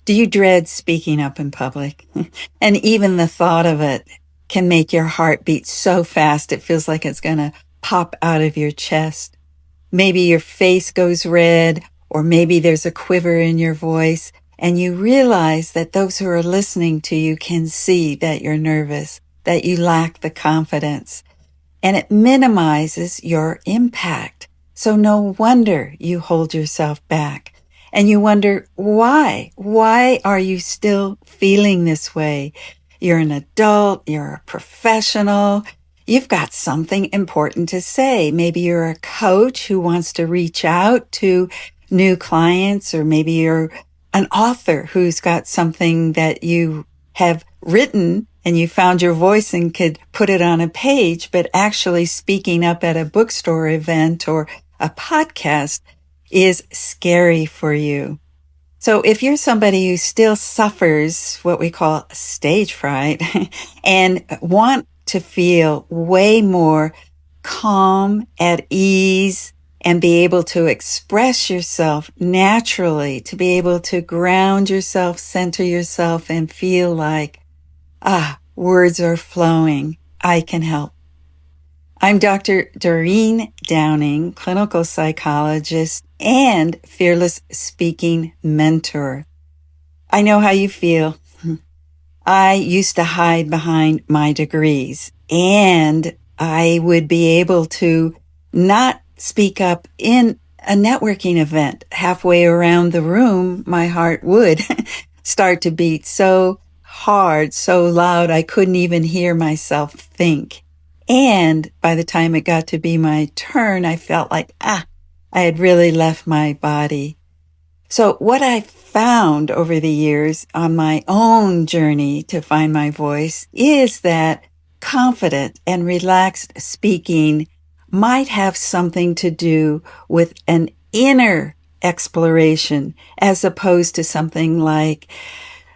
Do you dread speaking up in public? And even the thought of it can make your heart beat so fast it feels like it's going to pop out of your chest. Maybe your face goes red, or maybe there's a quiver in your voice, and you realize that those who are listening to you can see that you're nervous, that you lack the confidence, and it minimizes your impact. So no wonder you hold yourself back. And you wonder, why? Why are you still feeling this way? You're an adult, you're a professional, you've got something important to say. Maybe you're a coach who wants to reach out to new clients, or maybe you're an author who's got something that you have written and you found your voice and could put it on a page, but actually speaking up at a bookstore event or a podcast is scary for you. So if you're somebody who still suffers what we call stage fright and want to feel way more calm, at ease, and be able to express yourself naturally, to be able to ground yourself, center yourself, and feel like, words are flowing, I can help. I'm Dr. Doreen Downing, clinical psychologist and fearless speaking mentor. I know how you feel. I used to hide behind my degrees, and I would be able to not speak up in a networking event. Halfway around the room, my heart would start to beat so hard, so loud, I couldn't even hear myself think. And by the time it got to be my turn, I felt like, I had really left my body. So what I found over the years on my own journey to find my voice is that confident and relaxed speaking might have something to do with an inner exploration as opposed to something like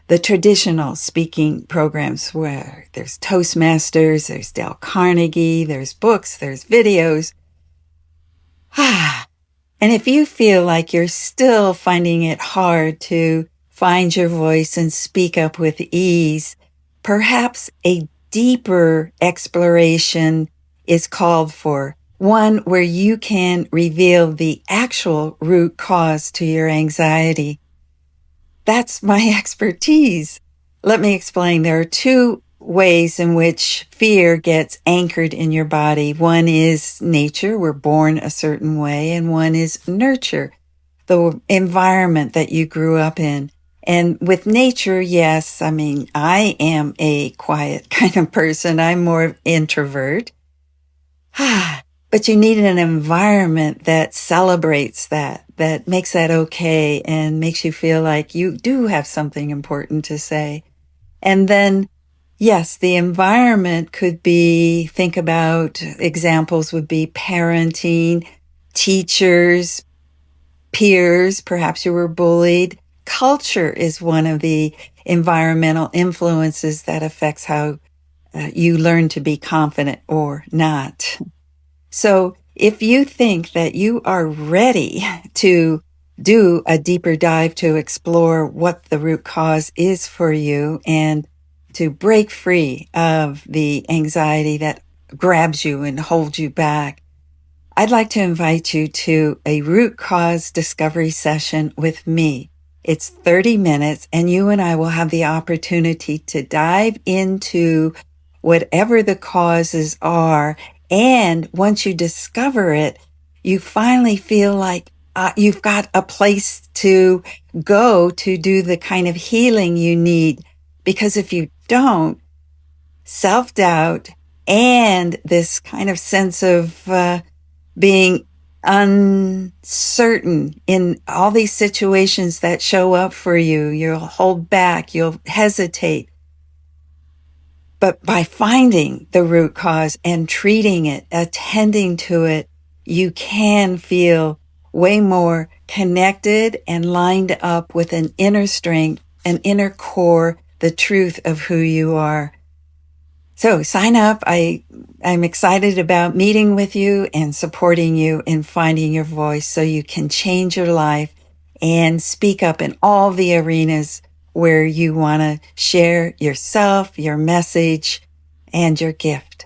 the traditional speaking programs where there's Toastmasters, there's Dale Carnegie, there's books, there's videos. And if you feel like you're still finding it hard to find your voice and speak up with ease, perhaps a deeper exploration is called for. One where you can reveal the actual root cause to your anxiety. That's my expertise. Let me explain. There are two ways in which fear gets anchored in your body. One is nature. We're born a certain way. And one is nurture, the environment that you grew up in. And with nature, yes, I am a quiet kind of person. I'm more introvert. But you need an environment that celebrates that makes that okay and makes you feel like you do have something important to say. And then, yes, the environment could be, think about examples would be parenting, teachers, peers, perhaps you were bullied. Culture is one of the environmental influences that affects how you learn to be confident or not. So if you think that you are ready to do a deeper dive to explore what the root cause is for you and to break free of the anxiety that grabs you and holds you back, I'd like to invite you to a root cause discovery session with me. It's 30 minutes and you and I will have the opportunity to dive into whatever the causes are. And once you discover it, you finally feel like you've got a place to go to do the kind of healing you need. Because if you don't, self-doubt and this kind of sense of being uncertain in all these situations that show up for you, you'll hold back, you'll hesitate. But by finding the root cause and treating it, attending to it, you can feel way more connected and lined up with an inner strength, an inner core, the truth of who you are. So sign up. I'm excited about meeting with you and supporting you in finding your voice so you can change your life and speak up in all the arenas where you want to share yourself, your message, and your gift.